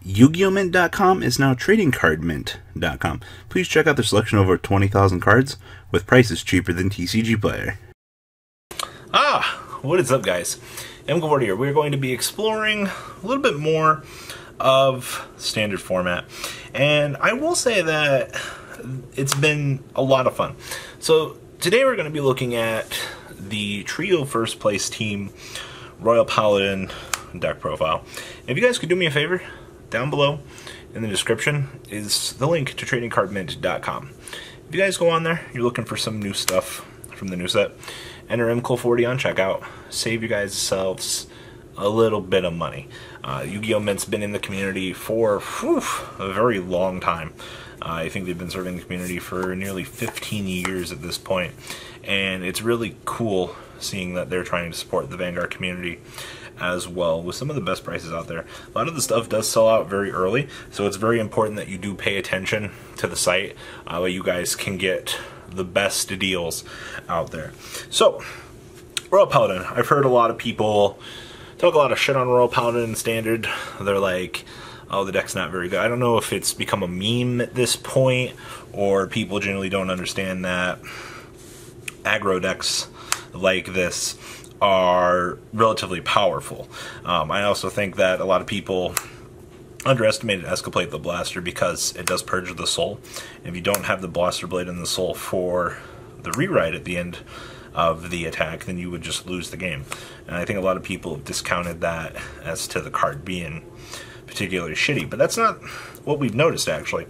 Yu-Gi-Oh! Mint.com is now TradingCardMint.com. Please check out their selection of over 20,000 cards with prices cheaper than TCG Player. What is up, guys? Excuplate here. We're going to be exploring a little bit more of standard format, and I will say that it's been a lot of fun. So today we're going to be looking at the Trio First Place Team Royal Paladin deck profile. If you guys could do me a favor, down below in the description is the link to TradingCardMint.com. If you guys go on there, you're looking for some new stuff from the new set, enter Excuplate on checkout, save you guys yourselves a little bit of money. Yu-Gi-Oh! Mint's been in the community for a very long time. I think they've been serving the community for nearly 15 years at this point, and it's really cool seeing that they're trying to support the Vanguard community as well with some of the best prices out there. A lot of the stuff does sell out very early, so it's very important that you do pay attention to the site where you guys can get the best deals out there. So, Royal Paladin. I've heard a lot of people talk a lot of shit on Royal Paladin Standard. They're like, oh, the deck's not very good. I don't know if it's become a meme at this point, or people generally don't understand that aggro decks like this are relatively powerful. I also think that a lot of people underestimated Excuplate the Blaster because it does purge the soul. If you don't have the Blaster Blade in the soul for the rewrite at the end of the attack, then you would just lose the game. And I think a lot of people have discounted that as to the card being particularly shitty, but that's not what we've noticed. Actually,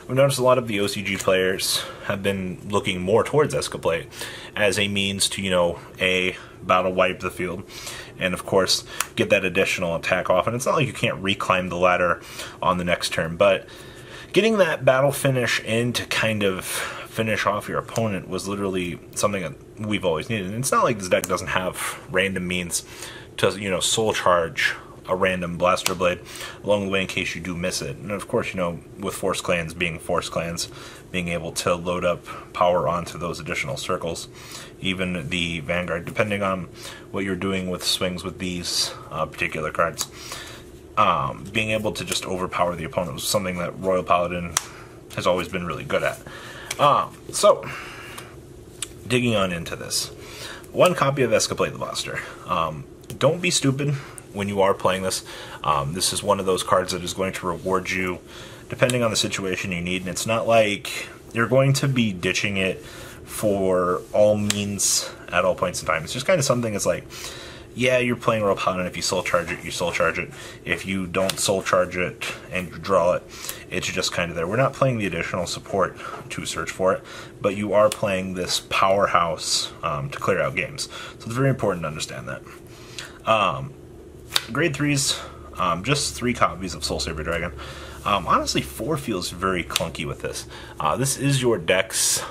we've noticed a lot of the OCG players have been looking more towards Excuplate as a means to, you know, battle wipe the field, and of course get that additional attack off. And it's not like you can't reclimb the ladder on the next turn, but getting that battle finish in to kind of finish off your opponent was literally something that we've always needed. And it's not like this deck doesn't have random means to, you know, soul charge a random Blaster Blade along the way in case you do miss it. And of course, you know, with Force Clans being Force Clans, being able to load up power onto those additional circles, even the Vanguard, depending on what you're doing with swings with these particular cards, being able to just overpower the opponent was something that Royal Paladin has always been really good at. So, digging on into this. One copy of Excuplate the Blaster. Don't be stupid when you are playing this. This is one of those cards that is going to reward you depending on the situation you need, and it's not like you're going to be ditching it for all means at all points in time. It's just kind of something that's like, yeah, you're playing Royal Paladin. If you soul charge it, you soul charge it. If you don't soul charge it and you draw it, it's just kind of there. We're not playing the additional support to search for it, but you are playing this powerhouse to clear out games. So it's very important to understand that. Grade 3s, just 3 copies of Soul Saber Dragon. Honestly, 4 feels very clunky with this. This is your deck's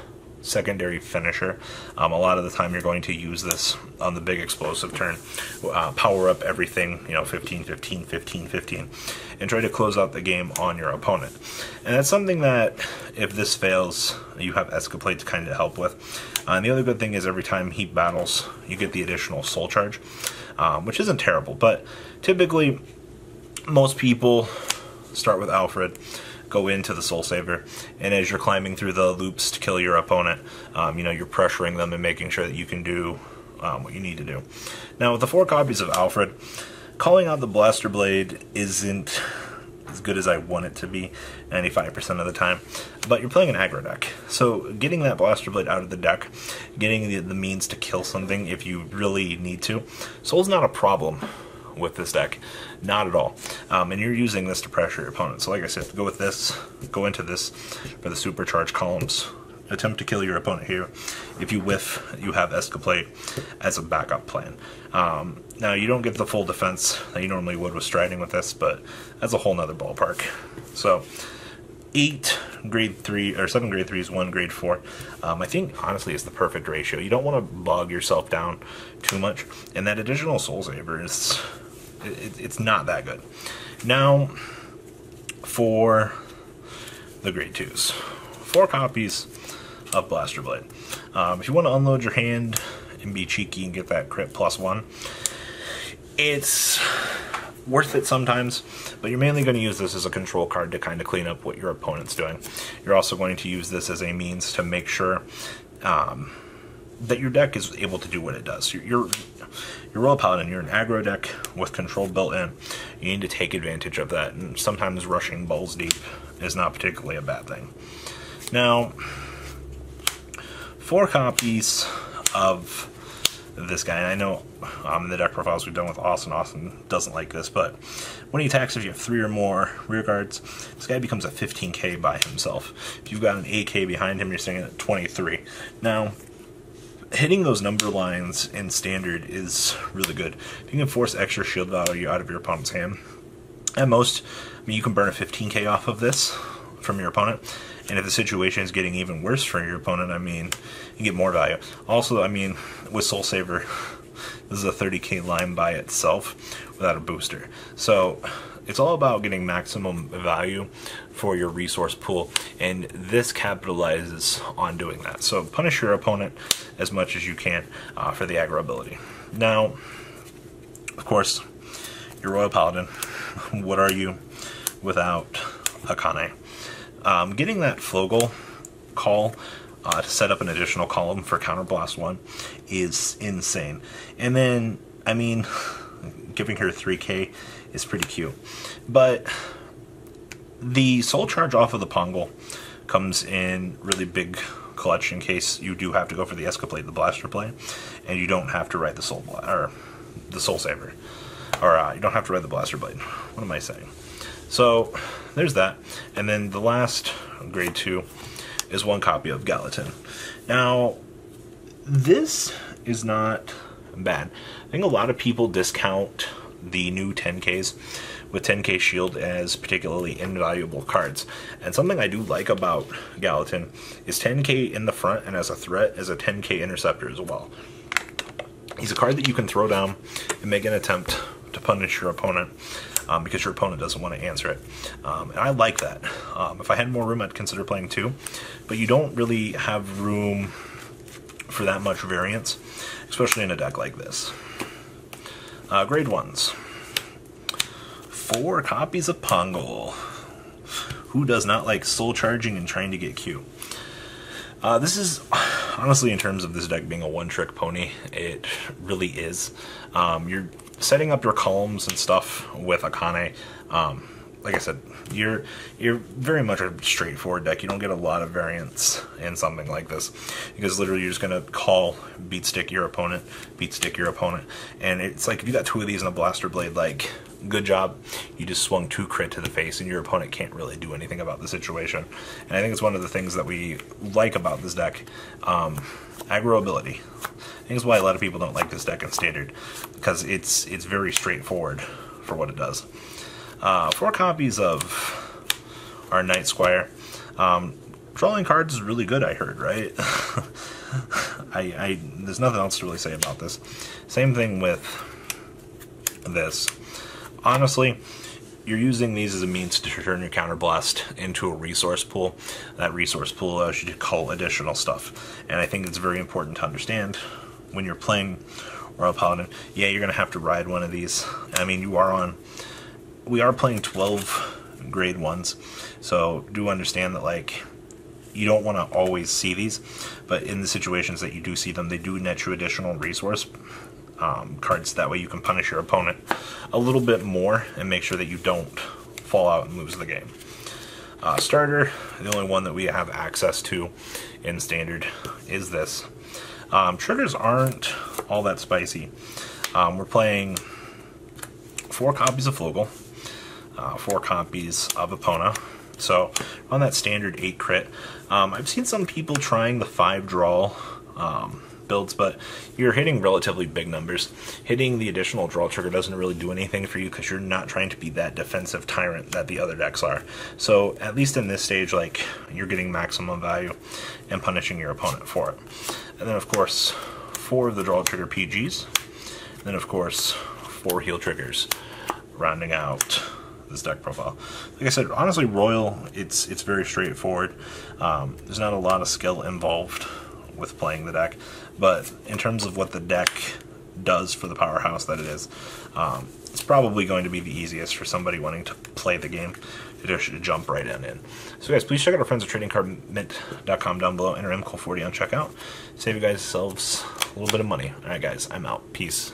secondary finisher. A lot of the time you're going to use this on the big explosive turn. Power up everything, you know, 15, 15, 15, 15, and try to close out the game on your opponent. And that's something that, if this fails, you have Excuplate to kind of help with. And the other good thing is every time he battles, you get the additional soul charge, which isn't terrible, but typically most people start with Alfred, go into the Soul Saver, and as you're climbing through the loops to kill your opponent, you know, you're pressuring them and making sure that you can do what you need to do. Now, with the 4 copies of Alfred, calling out the Blaster Blade isn't as good as I want it to be 95% of the time, but you're playing an aggro deck, so getting that Blaster Blade out of the deck, getting the means to kill something if you really need to, Soul's not a problem with this deck, not at all. And you're using this to pressure your opponent. So like I said, go with this, go into this for the supercharged columns, attempt to kill your opponent here. If you whiff, you have Excuplate as a backup plan. Now, you don't get the full defense that you normally would with striding with this, but that's a whole nother ballpark. So 8 grade 3 or 7 grade 3s, 1 grade 4. I think honestly is the perfect ratio. You don't want to bog yourself down too much, and that additional Soul Saver is it's not that good. Now, for the grade 2s, 4 copies of Blaster Blade. If you want to unload your hand and be cheeky and get that crit +1, it's worth it sometimes, but you're mainly going to use this as a control card to kind of clean up what your opponent's doing. You're also going to use this as a means to make sure that your deck is able to do what it does. You're Royal Paladin, you're an aggro deck with control built in. You need to take advantage of that, and sometimes rushing balls deep is not particularly a bad thing. Now, 4 copies of this guy, and I know in the deck profiles we've done with Austin doesn't like this, but when he attacks, if you have 3 or more rear guards, this guy becomes a 15k by himself. If you've got an 8k behind him, you're sitting at 23. Now, hitting those number lines in Standard is really good. If you can force extra shield value out of your opponent's hand, at most, I mean, you can burn a 15k off of this from your opponent, and if the situation is getting even worse for your opponent, I mean, you get more value. Also, I mean, with Soul Saver, this is a 30k line by itself without a booster. So it's all about getting maximum value for your resource pool, and this capitalizes on doing that. So punish your opponent as much as you can for the aggro ability. Now, of course, your Royal Paladin, what are you without Akane? Getting that Flogel call to set up an additional column for Counterblast 1 is insane. And then, I mean, giving her 3k is pretty cute. But the Soul Charge off of the Pongal comes in really big clutch in case you do have to go for the Excuplate, the Blaster play, and you don't have to write the Soul Saver. Or you don't have to write the Blaster Blade. What am I saying? So there's that, and then the last grade 2 is 1 copy of Gallatin. Now, this is not bad. I think a lot of people discount the new 10Ks with 10k shield as particularly invaluable cards, and something I do like about Gallatin is 10k in the front and as a threat as a 10k interceptor as well. He's a card that you can throw down and make an attempt to punish your opponent because your opponent doesn't want to answer it. And I like that. If I had more room, I'd consider playing 2, but you don't really have room for that much variance, especially in a deck like this. Grade 1s. 4 copies of Pongal. Who does not like soul charging and trying to get Q? This is, honestly, in terms of this deck being a one-trick pony, it really is. You're setting up your columns and stuff with Akane. Like I said, you're very much a straightforward deck. You don't get a lot of variance in something like this, because literally you're just going to call, beat stick your opponent, and it's like if you got 2 of these in a Blaster Blade, like, good job, you just swung 2 crit to the face and your opponent can't really do anything about the situation. And I think it's one of the things that we like about this deck. Aggro ability. I think it's why a lot of people don't like this deck in Standard, because it's very straightforward for what it does. 4 copies of our Night Squire. Drawing cards is really good, I heard, right? There's nothing else to really say about this. Same thing with this. Honestly, you're using these as a means to turn your Counterblast into a resource pool. That resource pool allows you to call additional stuff. And I think it's very important to understand when you're playing Royal Paladin, yeah, you're going to have to ride one of these. I mean, we are playing 12 grade 1s, so do understand that, like, you don't want to always see these, but in the situations that you do see them, they do net you additional resource cards. That way you can punish your opponent a little bit more and make sure that you don't fall out and lose the game. Starter, the only one that we have access to in Standard is this. Triggers aren't all that spicy. We're playing 4 copies of Flogel, 4 copies of Epona. So on that standard 8 crit, I've seen some people trying the 5 draw builds, but you're hitting relatively big numbers. Hitting the additional draw trigger doesn't really do anything for you because you're not trying to be that defensive tyrant that the other decks are. So at least in this stage, like, you're getting maximum value and punishing your opponent for it. And then of course 4 of the draw trigger PGs. Then of course 4 heal triggers, rounding out this deck profile. Like I said, honestly, Royal, it's very straightforward. There's not a lot of skill involved with playing the deck, but in terms of what the deck does for the powerhouse that it is, it's probably going to be the easiest for somebody wanting to play the game to just jump right in. So guys, please check out our friends at tradingcardmint.com down below. Enter MCO40 on checkout. Save you guys yourselves a little bit of money. Alright guys, I'm out. Peace.